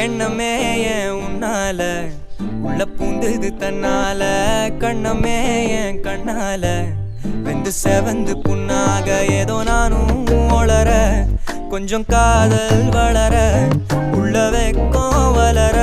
எண்ணமே ஏன் உன்னால உள்ள பூந்தது தன்னால கண்ணமே ஏன் கண்ணால வெந்து செவந்து புண்ணாக ஏதோ நானும் ஒளர கொஞ்சம் காதல் வளர உள்ள வெக்கம் வளர